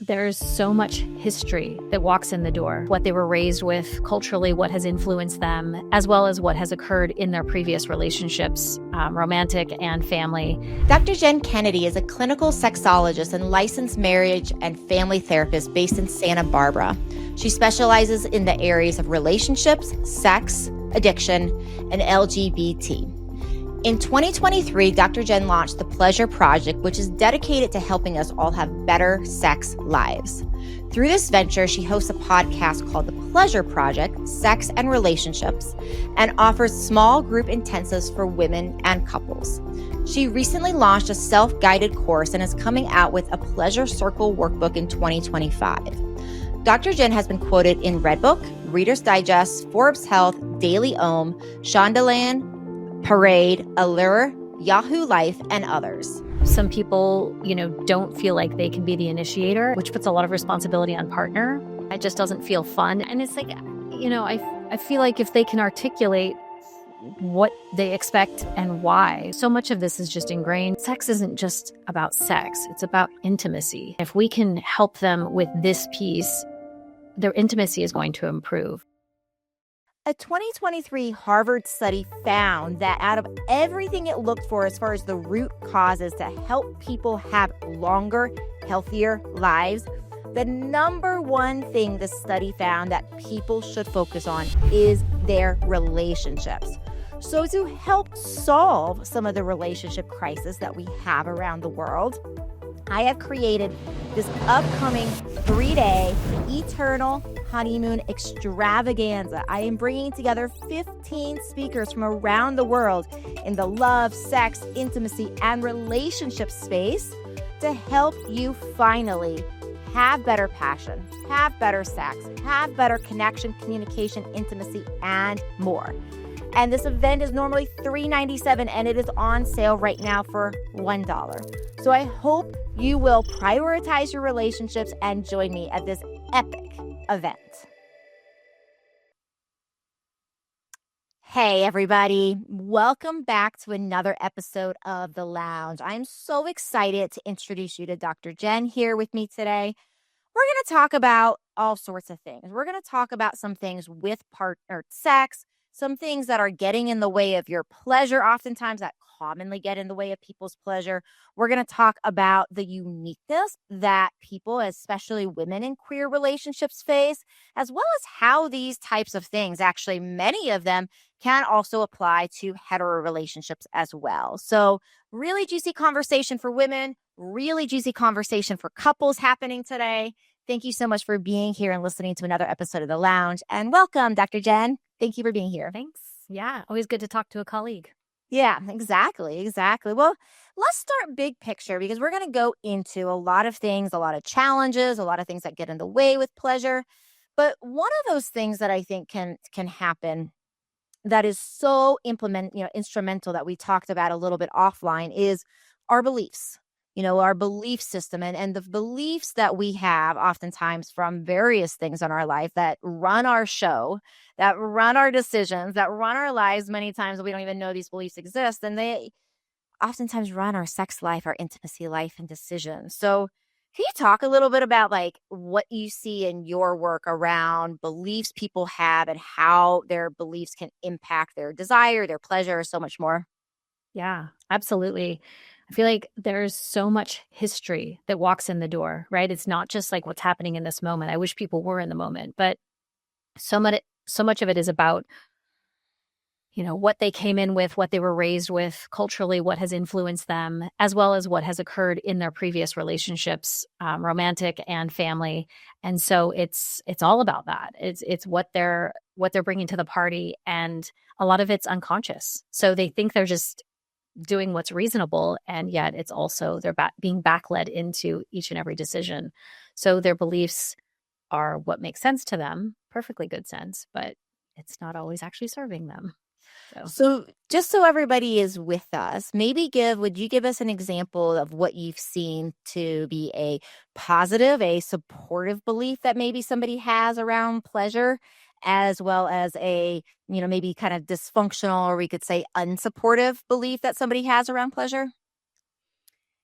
There's so much history that walks in the door, what they were raised with, culturally, what has influenced them, as well as what has occurred in their previous relationships, romantic and family. Dr. Jenn Kennedy is a clinical sexologist and licensed marriage and family therapist based in Santa Barbara. She specializes in the areas of relationships, sex, addiction, and LGBT. In 2023, Dr. Jenn launched the Pleasure Project, which is dedicated to helping us all have better sex lives. Through this venture, she hosts a podcast called The Pleasure Project, Sex and Relationships, and offers small group intensives for women and couples. She recently launched a self-guided course and is coming out with a Pleasure Circle workbook in 2025. Dr. Jenn has been quoted in Redbook, Reader's Digest, Forbes Health, Daily Ohm, Shondaland, Parade, Allure, Yahoo Life, and others. Some people, don't feel like they can be the initiator, which puts a lot of responsibility on partner. It just doesn't feel fun. And it's like, I feel like if they can articulate what they expect and why, so much of this is just ingrained. Sex isn't just about sex. It's about intimacy. If we can help them with this piece, their intimacy is going to improve. A 2023 Harvard study found that out of everything it looked for as far as the root causes to help people have longer, healthier lives, the number one thing the study found that people should focus on is their relationships. So to help solve some of the relationship crisis that we have around the world, I have created this upcoming 3-day eternal honeymoon extravaganza. I am bringing together 15 speakers from around the world in the love, sex, intimacy, and relationship space to help you finally have better passion, have better sex, have better connection, communication, intimacy, and more. And this event is normally $397 and it is on sale right now for $1. So I hope you will prioritize your relationships and join me at this epic event. Hey, everybody. Welcome back to another episode of The Lounge. I'm so excited to introduce you to Dr. Jenn here with me today. We're going to talk about all sorts of things. We're going to talk about some things with partner sex, some things that are getting in the way of your pleasure, oftentimes that commonly get in the way of people's pleasure. We're going to talk about the uniqueness that people, especially women in queer relationships, face, as well as how these types of things, actually many of them, can also apply to hetero relationships as well. So really juicy conversation for women, really juicy conversation for couples happening today. Thank you so much for being here and listening to another episode of The Lounge. And welcome, Dr. Jenn. Thank you for being here. Thanks. Yeah, always good to talk to a colleague. Yeah, exactly. Well, let's start big picture because we're going to go into a lot of things, a lot of challenges, a lot of things that get in the way with pleasure. But one of those things that I think can happen that is so instrumental that we talked about a little bit offline is our beliefs. Our belief system and the beliefs that we have oftentimes from various things in our life that run our show, that run our decisions, that run our lives many times we don't even know these beliefs exist. And they oftentimes run our sex life, our intimacy life, and decisions. So can you talk a little bit about what you see in your work around beliefs people have and how their beliefs can impact their desire, their pleasure, so much more? Yeah, absolutely. I feel like there's so much history that walks in the door, right? It's not just like what's happening in this moment. I wish people were in the moment, but so much of it is about, what they came in with, what they were raised with, culturally, what has influenced them, as well as what has occurred in their previous relationships, romantic and family. And so it's all about that. It's what they're bringing to the party, and a lot of it's unconscious. So they think they're just doing what's reasonable, and yet it's also they're being backled into each and every decision. So their beliefs are what makes sense to them, perfectly good sense, but it's not always actually serving them. So just so everybody is with us, would you give us an example of what you've seen to be a positive, a supportive belief that maybe somebody has around pleasure, as well as a, maybe kind of dysfunctional, or we could say unsupportive belief that somebody has around pleasure?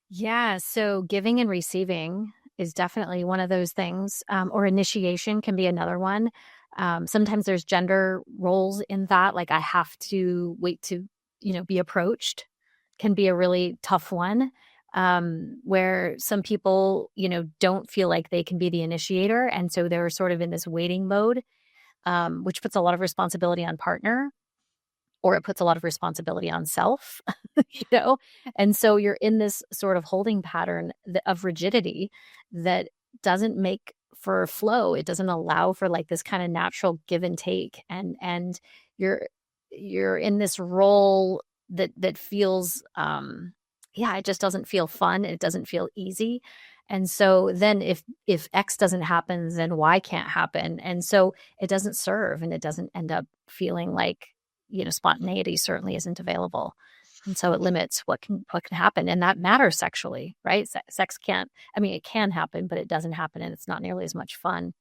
Yeah. So giving and receiving is definitely one of those things, or initiation can be another one. Sometimes there's gender roles in that, like I have to wait to, be approached, can be a really tough one, where some people, don't feel like they can be the initiator, and so they're sort of in this waiting mode, which puts a lot of responsibility on partner, or it puts a lot of responsibility on self, you know? And so you're in this sort of holding pattern of rigidity that doesn't make for flow. It doesn't allow for like this kind of natural give and take. And you're you're in this role that feels yeah, it just doesn't feel fun. It doesn't feel easy. And so then if X doesn't happen, then Y can't happen. And so it doesn't serve, and it doesn't end up feeling like, spontaneity certainly isn't available. And so it limits what can happen. And that matters sexually, right? Sex can't, I mean, it can happen, but it doesn't happen. And it's not nearly as much fun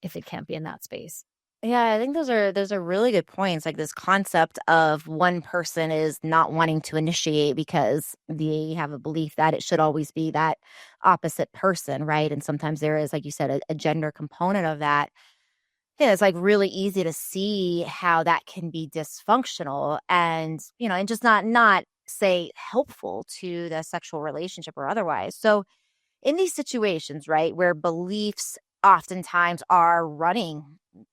if it can't be in that space. Yeah, I think those are really good points. Like this concept of one person is not wanting to initiate because they have a belief that it should always be that opposite person, right? And sometimes there is, like you said, a gender component of that. Yeah, it's like really easy to see how that can be dysfunctional and, and just not say helpful to the sexual relationship or otherwise. So in these situations, right, where beliefs oftentimes are running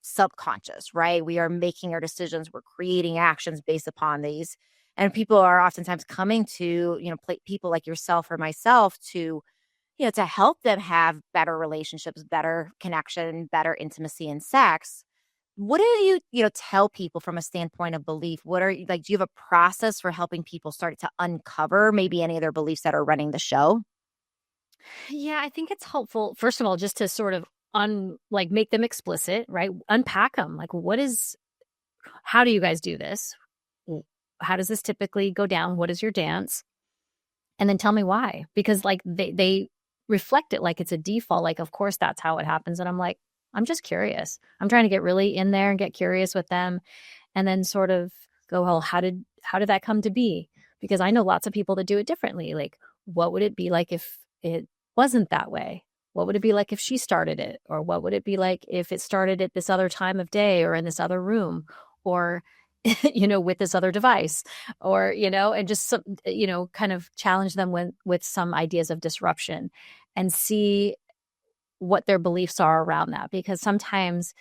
subconscious, right? We are making our decisions, we're creating actions based upon these. And people are oftentimes coming to, people like yourself or myself to help them have better relationships, better connection, better intimacy and sex. What do tell people from a standpoint of belief? What are like, do you have a process for helping people start to uncover maybe any of their beliefs that are running the show? Yeah, I think it's helpful, first of all, just to sort of like make them explicit, right? Unpack them. Like, how do you guys do this? How does this typically go down? What is your dance? And then tell me why. Because like they reflect it like it's a default, like, of course that's how it happens. And I'm like, I'm just curious. I'm trying to get really in there and get curious with them, and then sort of go, well, how did that come to be? Because I know lots of people that do it differently. Like, what would it be like if it wasn't that way? What would it be like if she started it? Or what would it be like if it started at this other time of day or in this other room, or with this other device, or and just some, kind of challenge them with some ideas of disruption, and see what their beliefs are around that. Because sometimes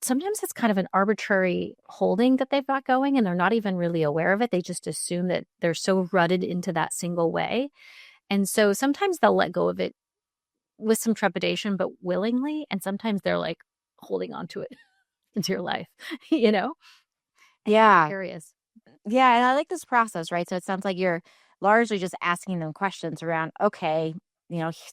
it's kind of an arbitrary holding that they've got going, and they're not even really aware of it. They just assume that they're so rutted into that single way. And so sometimes they'll let go of it with some trepidation, but willingly. And sometimes they're like holding on to it into your life, you know? Yeah. Curious. Yeah, and I like this process, right? So it sounds like you're largely just asking them questions around, okay,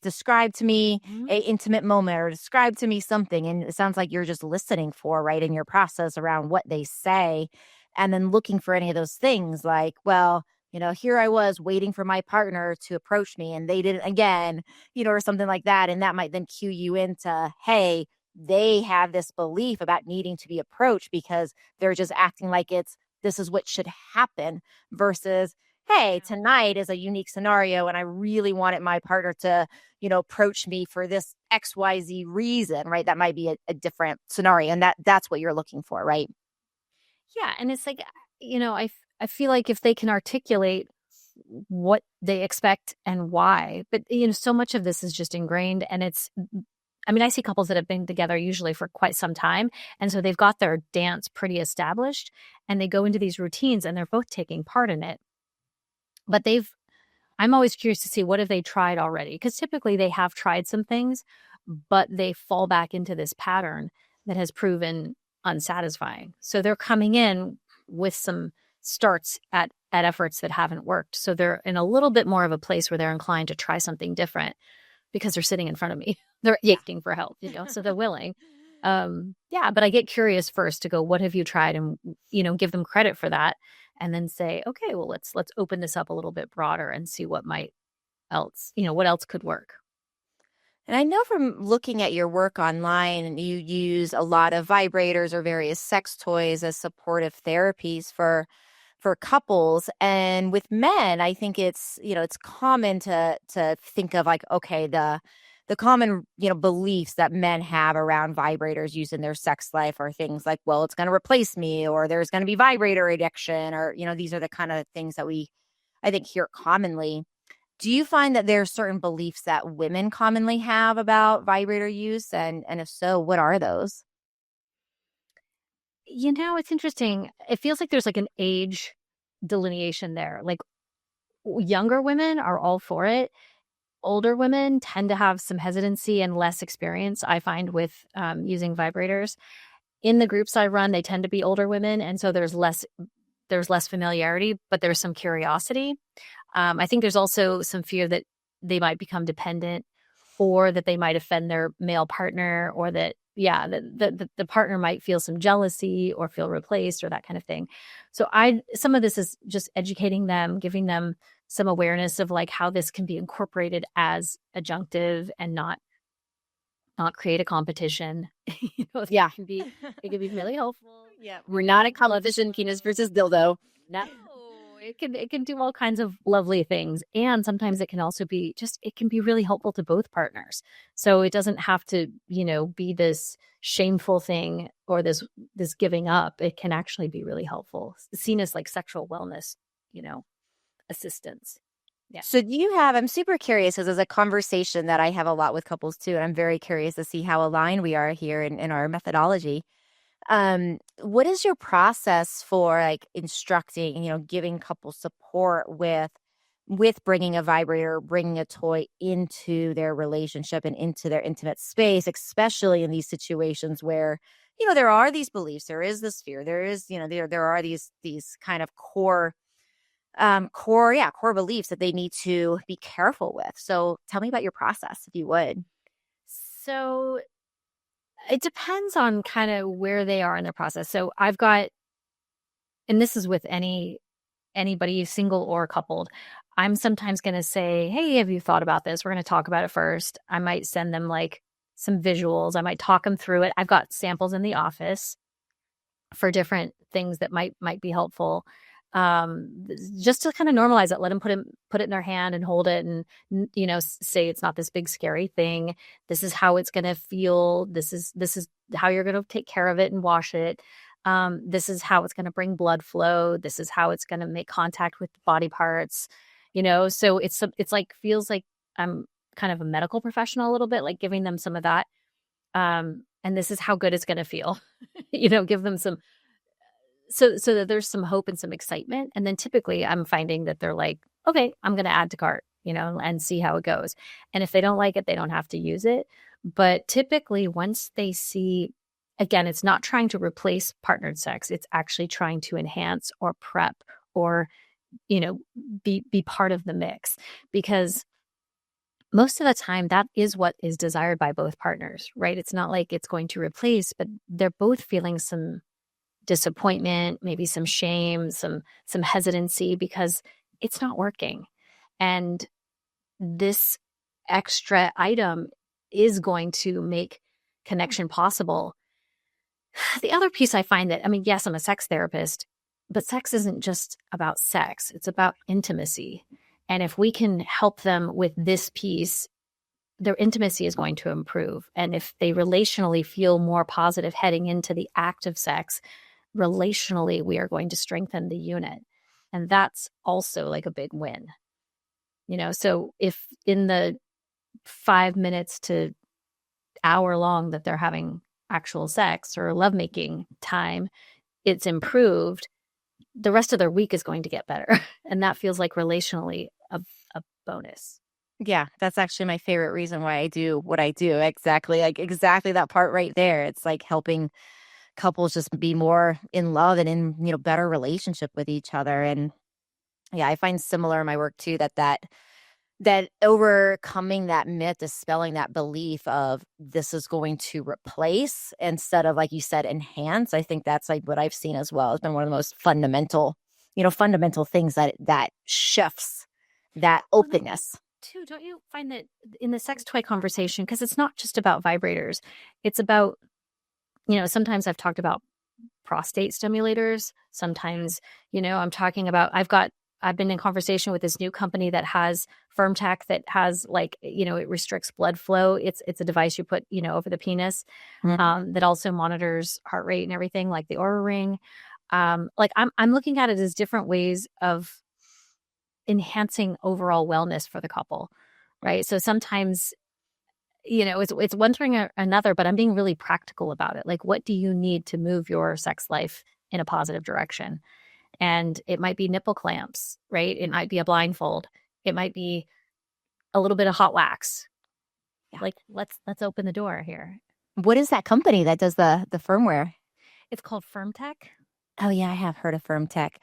describe to me Mhm. a intimate moment or describe to me something. And it sounds like you're just listening for, right, in your process around what they say and then looking for any of those things like, well, here I was waiting for my partner to approach me and they didn't again, or something like that. And that might then cue you into, hey, they have this belief about needing to be approached because they're just acting like this is what should happen versus, hey, Yeah. tonight is a unique scenario and I really wanted my partner to, approach me for this XYZ reason, right? That might be a different scenario. And that's what you're looking for, right? Yeah, and it's like, I feel like if they can articulate what they expect and why, but so much of this is just ingrained, and I mean, I see couples that have been together usually for quite some time, and so they've got their dance pretty established, and they go into these routines and they're both taking part in it. But I'm always curious to see, what have they tried already? Because typically they have tried some things, but they fall back into this pattern that has proven unsatisfying. So they're coming in with some starts at efforts that haven't worked. So they're in a little bit more of a place where they're inclined to try something different because they're sitting in front of me. They're Yeah. aching for help, so they're willing. Yeah, but I get curious first to go, what have you tried? And, give them credit for that. And then say, okay, well, let's open this up a little bit broader and see what might else, what else could work. And I know from looking at your work online, you use a lot of vibrators or various sex toys as supportive therapies for couples. And with men, I think it's common to think of like, okay, the common, beliefs that men have around vibrators used in their sex life are things like, well, it's going to replace me, or there's going to be vibrator addiction, or, these are the kind of things that I think, hear commonly. Do you find that there are certain beliefs that women commonly have about vibrator use? And if so, what are those? It's interesting. It feels like there's like an age delineation there. Like younger women are all for it. Older women tend to have some hesitancy and less experience, I find, with using vibrators. In the groups I run, they tend to be older women, and so there's less familiarity, but there's some curiosity. I think there's also some fear that they might become dependent, or that they might offend their male partner, or that, the partner might feel some jealousy or feel replaced or that kind of thing. So some of this is just educating them, giving them some awareness of like how this can be incorporated as adjunctive and not create a competition. Yeah. It can be really helpful. Yeah. We're not a competition, penis versus dildo. No, it can do all kinds of lovely things. And sometimes it can also be it can be really helpful to both partners. So it doesn't have to, be this shameful thing or this giving up. It can actually be really helpful, seen as like sexual wellness, assistance. Yeah. So I'm super curious, because there's a conversation that I have a lot with couples too, and I'm very curious to see how aligned we are here in our methodology. What is your process for like instructing, giving couples support with bringing a vibrator, bringing a toy into their relationship and into their intimate space, especially in these situations where, there are these beliefs, there is this fear, there is, there are these kind of core beliefs that they need to be careful with. So tell me about your process, if you would. So it depends on kind of where they are in their process. So and this is with anybody, single or coupled. I'm sometimes going to say, hey, have you thought about this? We're going to talk about it first. I might send them like some visuals. I might talk them through it. I've got samples in the office for different things that might be helpful. Just to kind of normalize it, let them put it in their hand and hold it, and say it's not this big scary thing. This is how it's going to feel. This is how you're going to take care of it and wash it. This is how it's going to bring blood flow. This is how it's going to make contact with body parts. So it's like, feels like I'm kind of a medical professional a little bit, like giving them some of that. And this is how good it's going to feel. Give them some. So that there's some hope and some excitement. And then typically I'm finding that they're like, okay, I'm going to add to cart, and see how it goes. And if they don't like it, they don't have to use it. But typically once they see, again, it's not trying to replace partnered sex. It's actually trying to enhance or prep or, be part of the mix, because most of the time that is what is desired by both partners, right? It's not like it's going to replace, but they're both feeling some disappointment, maybe some shame, some hesitancy, because it's not working. And this extra item is going to make connection possible. The other piece I find that, yes, I'm a sex therapist, but sex isn't just about sex. It's about intimacy. And if we can help them with this piece, their intimacy is going to improve. And if they relationally feel more positive heading into the act of sex, relationally, we are going to strengthen the unit. And that's also like a big win. So if in the 5 minutes to hour long that they're having actual sex or lovemaking time, it's improved, the rest of their week is going to get better. And that feels like relationally a bonus. Yeah, that's actually my favorite reason why I do what I do. Exactly that part right there. It's like helping couples just be more in love and in, better relationship with each other. And yeah, I find similar in my work too, that overcoming that myth, dispelling that belief of this is going to replace instead of, like you said, enhance. I think that's like what I've seen as well. It's been one of the most fundamental things that shifts that openness. Too, don't you find that in the sex toy conversation, because it's not just about vibrators, it's about, sometimes I've talked about prostate stimulators. Sometimes, I'm talking about, I've got I've been in conversation with this new company that has firm tech that has like, it restricts blood flow. It's a device you put, over the penis, Mhm. that also monitors heart rate and everything, like the Aura Ring. Like I'm looking at it as different ways of enhancing overall wellness for the couple, right? So sometimes, it's one thing or another, but I'm being really practical about it. Like, what do you need to move your sex life in a positive direction? And it might be nipple clamps, right? It might be a blindfold. It might be a little bit of hot wax. Yeah. Like, let's open the door here. What is that company that does the firmware? It's called Firm Tech. Oh yeah, I have heard of Firm Tech.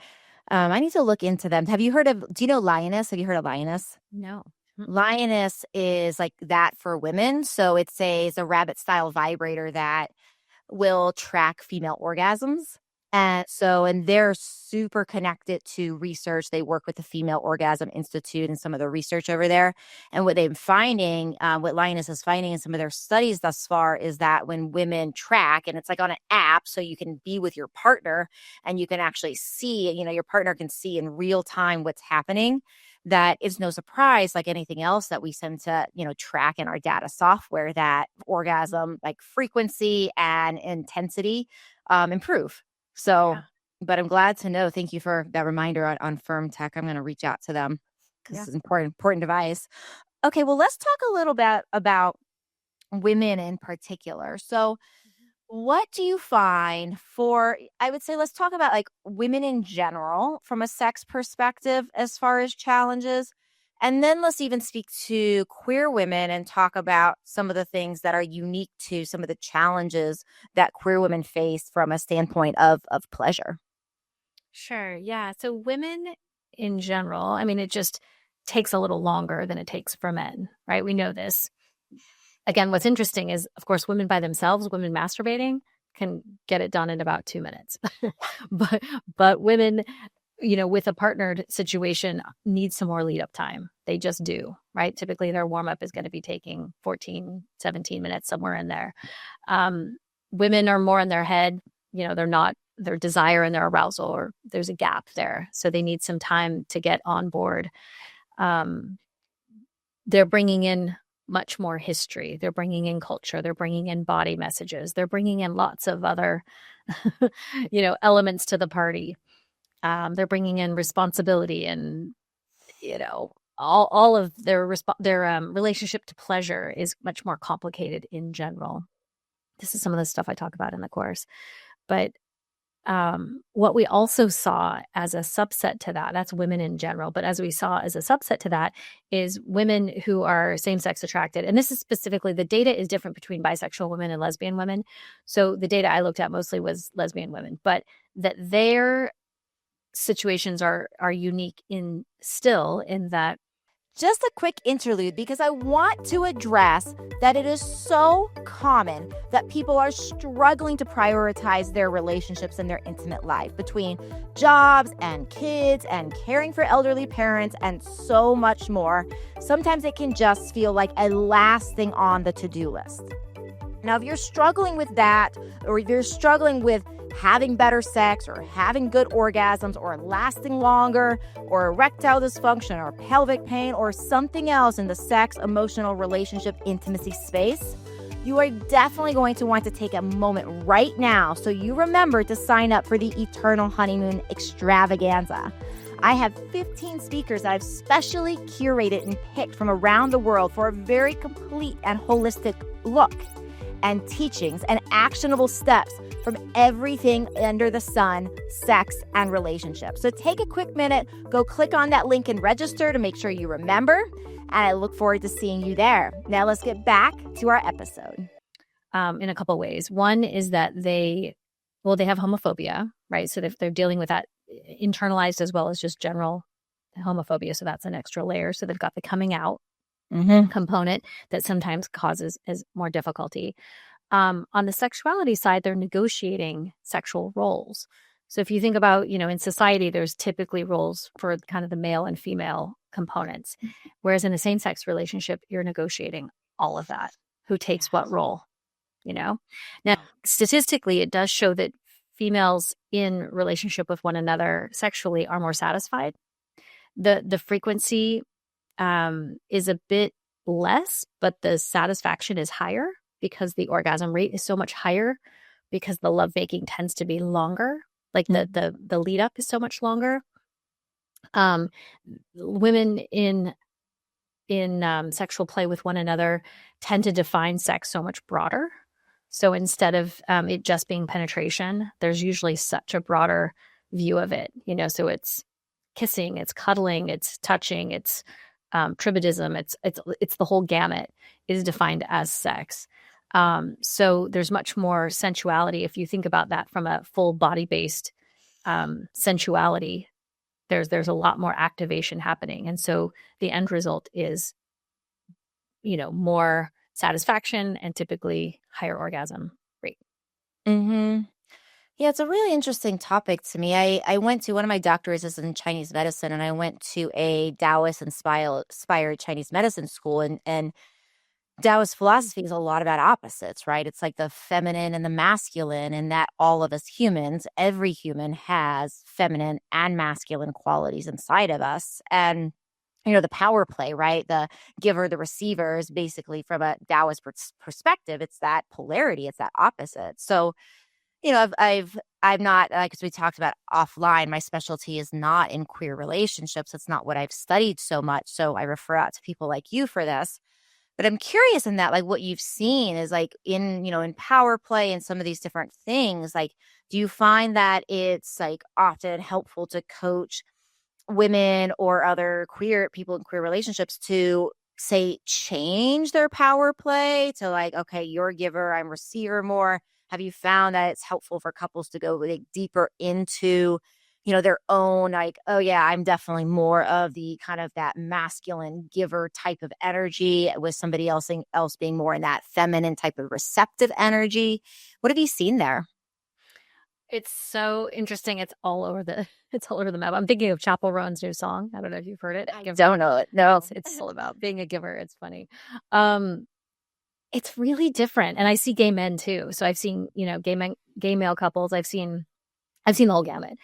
I need to look into them. Have you heard of? Do you know Lioness? Have you heard of Lioness? No. Lioness is like that for women. So it's a rabbit style vibrator that will track female orgasms. And they're super connected to research. They work with the Female Orgasm Institute and some of the research over there. And what they're finding, what Linus is finding in some of their studies thus far, is that when women track, and it's like on an app, so you can be with your partner and you can actually see, your partner can see in real time what's happening. That is no surprise, like anything else that we tend to, track in our data software, that orgasm, like frequency and intensity, improve. So, Yeah. but I'm glad to know. Thank you for that reminder on Firm Tech. I'm going to reach out to them because Yeah. it's an important device. Okay, well, let's talk a little bit about women in particular. So, what do you find for, I would say, let's talk about like women in general from a sex perspective as far as challenges. And then let's even speak to queer women and talk about some of the things that are unique to some of the challenges that queer women face from a standpoint of pleasure. Sure. Yeah. So women in general, I mean, it just takes a little longer than it takes for men, right? We know this. Again, what's interesting is, of course, women by themselves, women masturbating can get it done in about 2 minutes. but but women, with a partnered situation need some more lead up time. They just do, right? Typically their warm up is going to be taking 14, 17 minutes, somewhere in there. Women are more in their head, they're not their desire and their arousal, or there's a gap there. So they need some time to get on board. Um, they're bringing in much more history. They're bringing in culture. They're bringing in body messages. They're bringing in lots of other, elements to the party. They're bringing in responsibility and, all of their relationship to pleasure is much more complicated in general. This is some of the stuff I talk about in the course. But what we also saw as a subset to that, that's women in general, but as we saw as a subset to that is women who are same-sex attracted. And this is specifically, the data is different between bisexual women and lesbian women. So the data I looked at mostly was lesbian women, but that their situations are unique in that. Just a quick interlude because I want to address that it is so common that people are struggling to prioritize their relationships and their intimate life between jobs and kids and caring for elderly parents and so much more. Sometimes it can just feel like a last thing on the to-do list. Now, if you're struggling with that, or if you're struggling with having better sex or having good orgasms or lasting longer or erectile dysfunction or pelvic pain or something else in the sex, emotional, relationship, intimacy space, you are definitely going to want to take a moment right now so you remember to sign up for the Eternal Honeymoon Extravaganza. I have 15 speakers that I've specially curated and picked from around the world for a very complete and holistic look and teachings and actionable steps from everything under the sun, sex, and relationships. So take a quick minute, go click on that link and register to make sure you remember. And I look forward to seeing you there. Now let's get back to our episode. In a couple of ways. One is that they have homophobia, right? So they're dealing with that internalized as well as just general homophobia. So that's an extra layer. So they've got the coming out component that sometimes causes as more difficulty. On the sexuality side, they're negotiating sexual roles. So if you think about, in society, there's typically roles for kind of the male and female components. Whereas in a same-sex relationship, you're negotiating all of that. Who takes what role, Now, statistically, it does show that females in relationship with one another sexually are more satisfied. The frequency is a bit less, but the satisfaction is higher because the orgasm rate is so much higher because the lovemaking tends to be longer. Like the lead up is so much longer. Women in sexual play with one another tend to define sex so much broader. So instead of it just being penetration, there's usually such a broader view of it. So it's kissing, it's cuddling, it's touching, it's tribadism, it's the whole gamut is defined as sex. So there's much more sensuality if you think about that from a full body based sensuality. There's a lot more activation happening, and so the end result is, more satisfaction and typically higher orgasm rate. Mm-hmm. Yeah, it's a really interesting topic to me. I went to one of my doctorates is in Chinese medicine, and I went to a Taoist inspired Chinese medicine school, and Taoist philosophy is a lot about opposites, right? It's like the feminine and the masculine, and that all of us humans, every human has feminine and masculine qualities inside of us. And, the power play, right? The giver, the receiver is basically from a Taoist perspective, it's that polarity, it's that opposite. So, I'm not, like, as we talked about offline, my specialty is not in queer relationships. It's not what I've studied so much. So I refer out to people like you for this. But I'm curious in that, like, what you've seen is like in power play and some of these different things, like, do you find that it's like often helpful to coach women or other queer people in queer relationships to say change their power play to like, okay, you're a giver, I'm receiver more? Have you found that it's helpful for couples to go like deeper into their own, like, oh yeah, I'm definitely more of the kind of that masculine giver type of energy with somebody else being more in that feminine type of receptive energy? What have you seen there? It's so interesting. It's all over the it's all over the map. I'm thinking of Chapel Roan's new song. I don't know if you've heard it. I don't know it. No. It's all about being a giver. It's funny. Um, it's really different, and I see gay men too. So I've seen gay male couples. I've seen the whole gamut.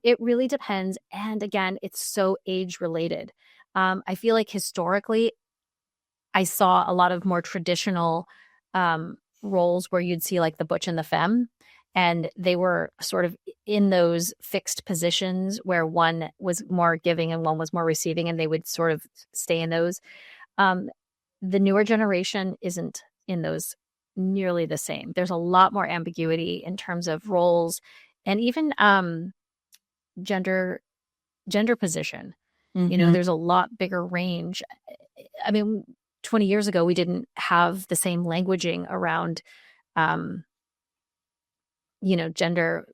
It really depends, and again, it's so age related. I feel like historically, I saw a lot of more traditional roles where you'd see like the butch and the femme, and they were sort of in those fixed positions where one was more giving and one was more receiving, and they would sort of stay in those. Um, the newer generation isn't in those nearly the same. There's a lot more ambiguity in terms of roles and even gender position. Mm-hmm. There's a lot bigger range. I mean, 20 years ago, we didn't have the same languaging around, um, gender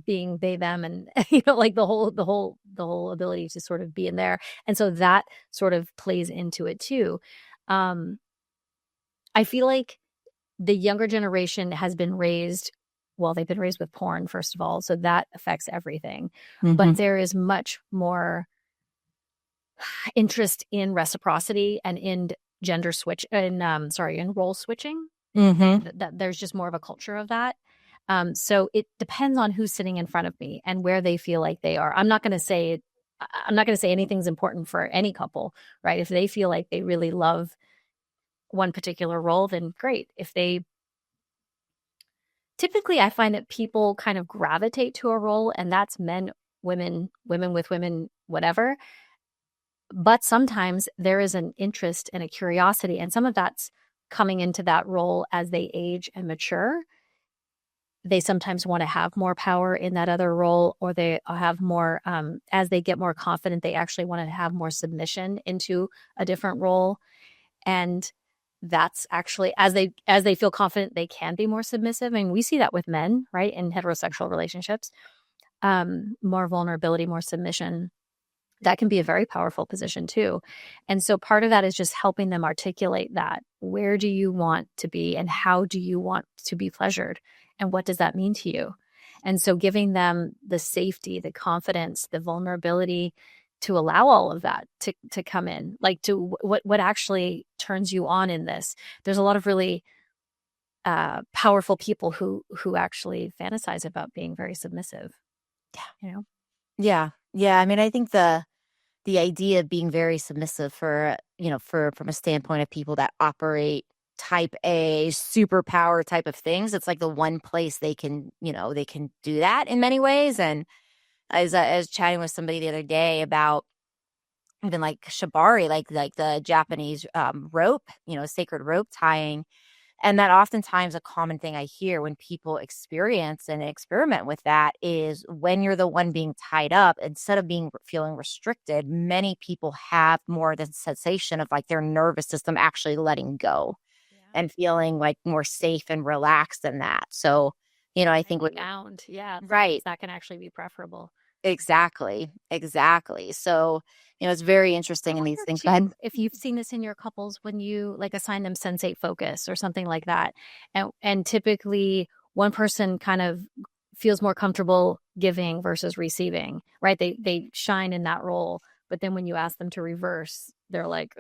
being they them, and like the whole ability to sort of be in there, and so that sort of plays into it too. Um, I feel like the younger generation has been raised. Well, they've been raised with porn, first of all, so that affects everything. Mm-hmm. But there is much more interest in reciprocity and in gender switch and in role switching. Mm-hmm. That there's just more of a culture of that. So it depends on who's sitting in front of me and where they feel like they are. I'm not going to say anything's important for any couple, right? If they feel like they really love one particular role, then great. If they typically, I find that people kind of gravitate to a role, and that's men, women, women with women, whatever. But sometimes there is an interest and a curiosity, and some of that's coming into that role as they age and mature. They sometimes want to have more power in that other role, or they have more, as they get more confident, they actually want to have more submission into a different role. And that's actually as they feel confident, they can be more submissive. I mean, we see that with men, right, in heterosexual relationships. More vulnerability, more submission, that can be a very powerful position too. And so part of that is just helping them articulate that. Where do you want to be, and how do you want to be pleasured? And what does that mean to you? And so giving them the safety, the confidence, the vulnerability to allow all of that to come in, like to what actually turns you on in this. There's a lot of really powerful people who actually fantasize about being very submissive. Yeah. You know? Yeah. Yeah. I mean, I think the the idea of being very submissive for, for from a standpoint of people that operate type A superpower type of things, it's like the one place they can do that in many ways. And I was chatting with somebody the other day about even like shibari, like the Japanese rope, sacred rope tying. And that oftentimes a common thing I hear when people experience and experiment with that is when you're the one being tied up, instead of feeling restricted, many people have more the sensation of like their nervous system actually letting go Yeah. and feeling like more safe and relaxed in that. So, I think Hanging out. Yeah. Sometimes right. that can actually be preferable. Exactly. Exactly. So, it's very I interesting in these wonder things. Go too ahead. if you've seen this in your couples when you like assign them sensate focus or something like that. And typically one person kind of feels more comfortable giving versus receiving, right? They shine in that role. But then when you ask them to reverse, they're like,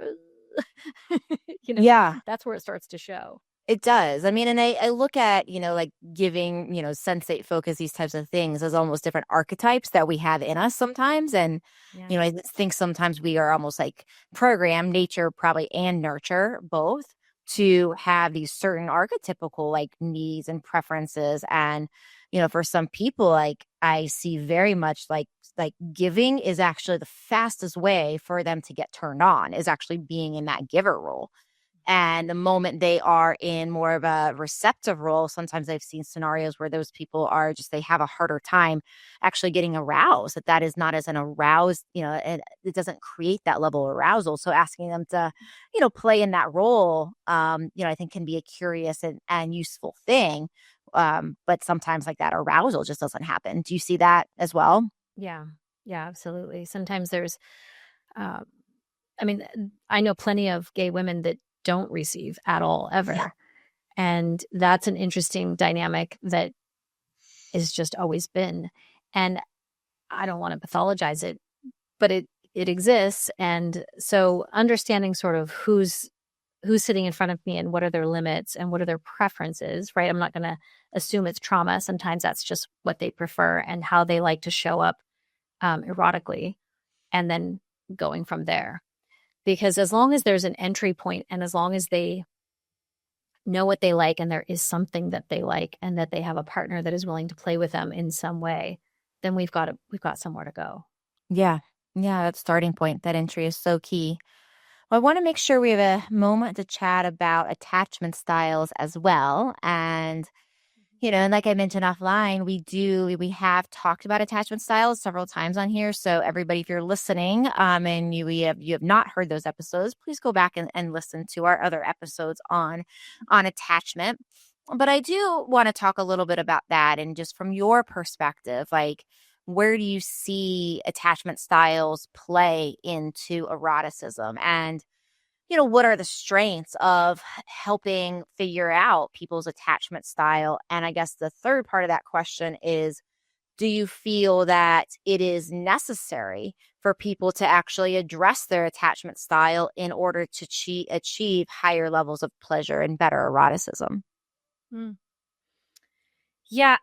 you know, Yeah. that's where it starts to show. It does. I mean, and I look at, like giving, sensate focus, these types of things as almost different archetypes that we have in us sometimes. And, Yeah. I think sometimes we are almost like programmed, nature probably and nurture both, to have these certain archetypical like needs and preferences. And, for some people, like I see very much like giving is actually the fastest way for them to get turned on, is actually being in that giver role. And the moment they are in more of a receptive role, sometimes I've seen scenarios where those people they have a harder time actually getting aroused, that is not as an aroused, it doesn't create that level of arousal. So asking them to, play in that role, I think can be a curious and useful thing. But sometimes like that arousal just doesn't happen. Do you see that as well? Yeah. Yeah, absolutely. Sometimes there's um I mean, I know plenty of gay women that don't receive at all Yeah. ever. And that's an interesting dynamic that has just always been. And I don't want to pathologize it, but it exists. And so understanding sort of who's sitting in front of me and what are their limits and what are their preferences, right? I'm not going to assume it's trauma. Sometimes that's just what they prefer and how they like to show up erotically, and then going from there. Because as long as there's an entry point and as long as they know what they like and there is something that they like and that they have a partner that is willing to play with them in some way, then we've got somewhere to go. Yeah. Yeah. That starting point, that entry is so key. Well, I want to make sure we have a moment to chat about attachment styles as well. And, and like I mentioned offline, we have talked about attachment styles several times on here. So everybody, if you're listening, and you have not heard those episodes, please go back and listen to our other episodes on attachment. But I do want to talk a little bit about that, and just from your perspective, like where do you see attachment styles play into eroticism? And what are the strengths of helping figure out people's attachment style? And I guess the third part of that question is, do you feel that it is necessary for people to actually address their attachment style in order to achieve higher levels of pleasure and better eroticism? Mm. Yeah.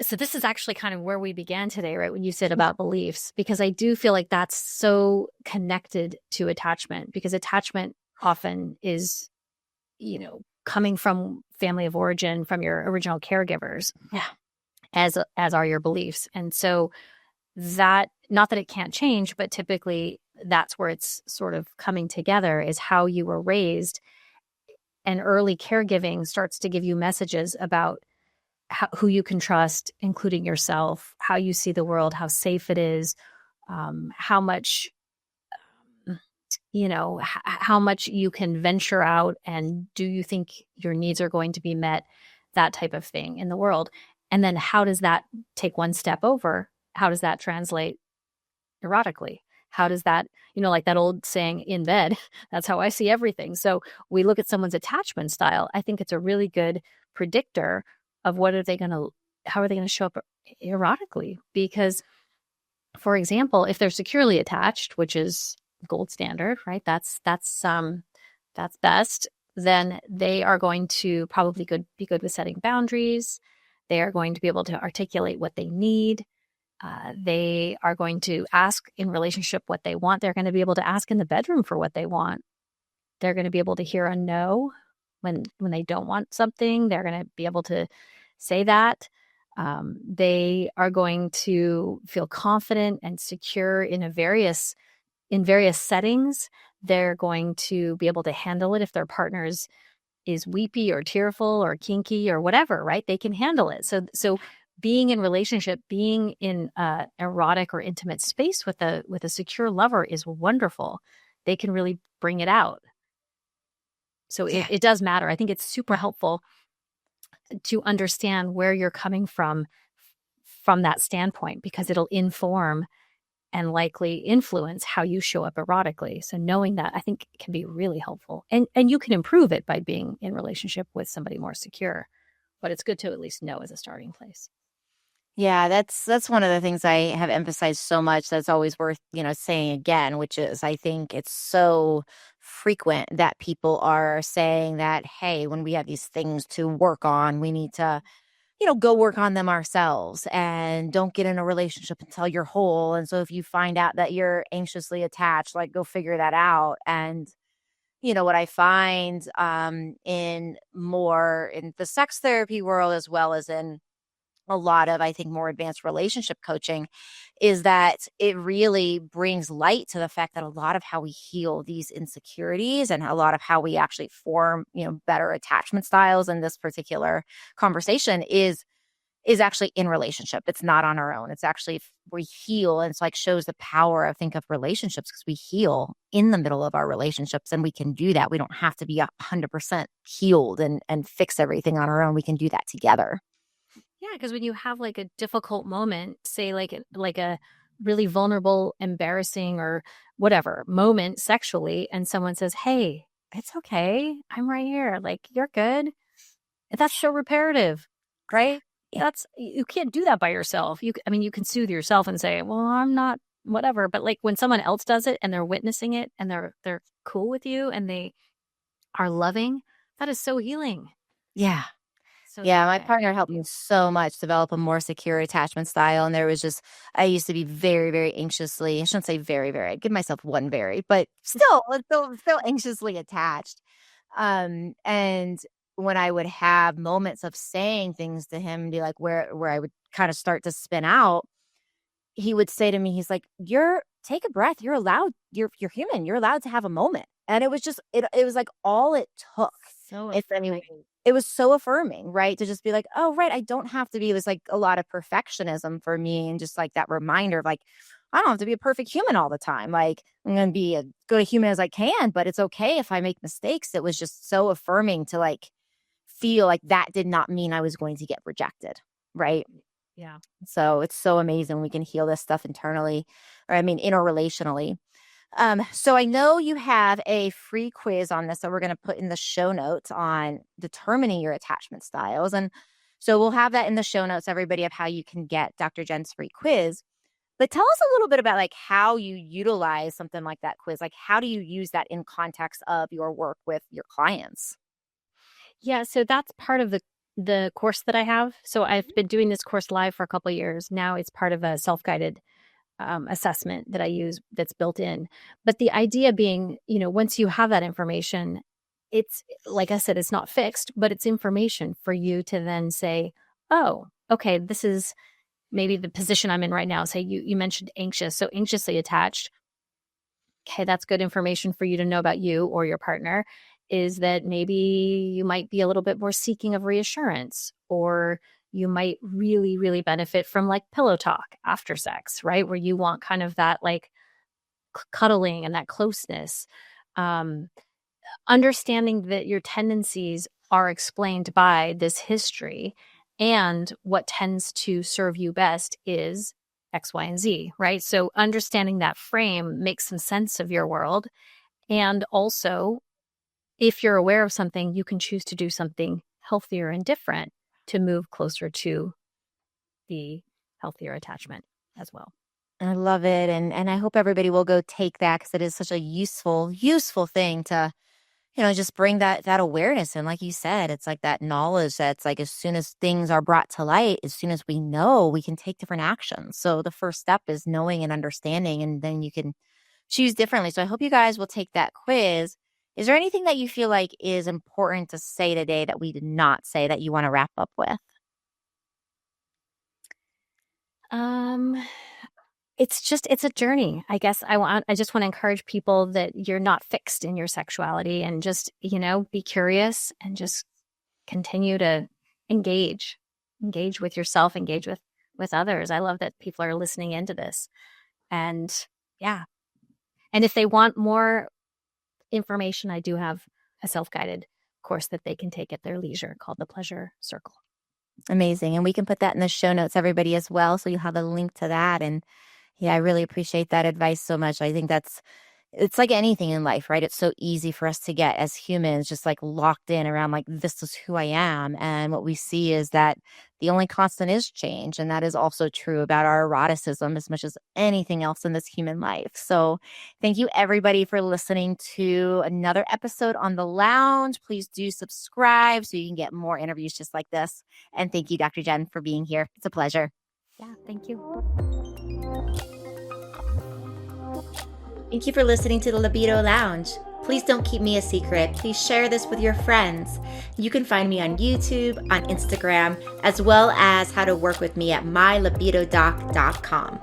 So this is actually kind of where we began today, right? When you said about beliefs, because I do feel like that's so connected to attachment, because attachment often is, coming from family of origin, from your original caregivers, Yeah. as are your beliefs. And so that, not that it can't change, but typically that's where it's sort of coming together, is how you were raised. And early caregiving starts to give you messages about who you can trust, including yourself, how you see the world, how safe it is, how much, how much you can venture out, and do you think your needs are going to be met, that type of thing in the world. And then how does that take one step over? How does that translate erotically? How does that, like that old saying, in bed, that's how I see everything. So we look at someone's attachment style. I think it's a really good predictor of how are they going to show up erotically? Because, for example, if they're securely attached, which is gold standard, right? That's best. Then they are going to be good with setting boundaries. They are going to be able to articulate what they need. They are going to ask in relationship what they want. They're going to be able to ask in the bedroom for what they want. They're going to be able to hear a no when they don't want something. They're going to be able to say that. They are going to feel confident and secure in various settings. They're going to be able to handle it if their partner's is weepy or tearful or kinky or whatever, right? They can handle it. So being in relationship, being in erotic or intimate space with a secure lover is wonderful. They can really bring it out. So Yeah. it does matter. I think it's super helpful to understand where you're coming from that standpoint, because it'll inform and likely influence how you show up erotically. So knowing that, I think, can be really helpful. And you can improve it by being in relationship with somebody more secure. But it's good to at least know as a starting place. Yeah, that's one of the things I have emphasized so much that's always worth, saying again, which is I think it's so frequent that people are saying that, hey, when we have these things to work on, we need to, go work on them ourselves and don't get in a relationship until you're whole. And so if you find out that you're anxiously attached, like go figure that out. And what I find in the sex therapy world, as well as in a lot of, I think, more advanced relationship coaching, is that it really brings light to the fact that a lot of how we heal these insecurities and a lot of how we actually form, better attachment styles in this particular conversation is actually in relationship. It's not on our own. It's actually we heal, and it's like shows the power, I think, of relationships, because we heal in the middle of our relationships, and we can do that. We don't have to be 100% healed and fix everything on our own. We can do that together. Yeah, because when you have like a difficult moment, say like a really vulnerable, embarrassing or whatever moment sexually, and someone says, "Hey, it's okay. I'm right here. Like you're good." That's so reparative, right? That's you can't do that by yourself. I mean, you can soothe yourself and say, "Well, I'm not whatever," but like when someone else does it and they're witnessing it and they're cool with you and they are loving, that is so healing. Yeah. So Yeah, my terrific. partner helped me so much develop a more secure attachment style. And there was just, I used to be very, very anxiously, I shouldn't say very, very, I'd give myself one very, but still, still anxiously attached. And when I would have moments of saying things to him, be like where I would kind of start to spin out, he would say to me, he's like, "You're take a breath. You're allowed. You're human. You're allowed to have a moment." And it was just it was like all it took. So If any, affirming. it was so affirming, right? To just be like, "Oh, right, I don't have to be." It was like a lot of perfectionism for me, and just like that reminder of like, I don't have to be a perfect human all the time. Like I'm gonna be as good a human as I can, but it's okay if I make mistakes. It was just so affirming to like feel like that did not mean I was going to get rejected, right? Yeah. So it's so amazing we can heal this stuff internally, or I mean, interrelationally. So I know you have a free quiz on this that we're going to put in the show notes on determining your attachment styles. And so we'll have that in the show notes, everybody, of how you can get Dr. Jenn's free quiz. But tell us a little bit about like how you utilize something like that quiz. Like how do you use that in context of your work with your clients? Yeah, so that's part of the course that I have. So I've been doing this course live for a couple of years. Now it's part of a self-guided assessment that I use that's built in. But the idea being, once you have that information, it's like I said, it's not fixed, but it's information for you to then say, oh, okay, this is maybe the position I'm in right now. Say you mentioned anxious, so anxiously attached. Okay, that's good information for you to know about you or your partner, is that maybe you might be a little bit more seeking of reassurance, or you might really, really benefit from like pillow talk after sex, right? Where you want kind of that like cuddling and that closeness. Um, Understanding that your tendencies are explained by this history, and what tends to serve you best is X, Y, and Z, right? So understanding that frame makes some sense of your world. And also, if you're aware of something, you can choose to do something healthier and different to move closer to the healthier attachment as well. I love it. And I hope everybody will go take that, because it is such a useful thing to just bring that awareness. And like you said, it's like that knowledge that's like, as soon as things are brought to light, as soon as we know, we can take different actions. So the first step is knowing and understanding, and then you can choose differently. So I hope you guys will take that quiz. Is there anything that you feel like is important to say today that we did not say that you want to wrap up with? Um, it's a journey. I guess I just want to encourage people that you're not fixed in your sexuality, and just, be curious and just continue to engage with yourself, engage with others. I love that people are listening into this. And yeah. And if they want more information, I do have a self-guided course that they can take at their leisure called the Pleasure Circle. Amazing. And we can put that in the show notes, everybody, as well. So you'll have a link to that. And yeah, I really appreciate that advice so much. I think it's like anything in life, right? It's so easy for us to get as humans just like locked in around like, this is who I am. And what we see is that the only constant is change. And that is also true about our eroticism as much as anything else in this human life. So thank you, everybody, for listening to another episode on The Lounge. Please do subscribe so you can get more interviews just like this. And thank you, Dr. Jenn, for being here. It's a pleasure. Yeah, thank you. Thank you for listening to the Libido Lounge. Please don't keep me a secret. Please share this with your friends. You can find me on YouTube, on Instagram, as well as how to work with me at mylibidodoc.com.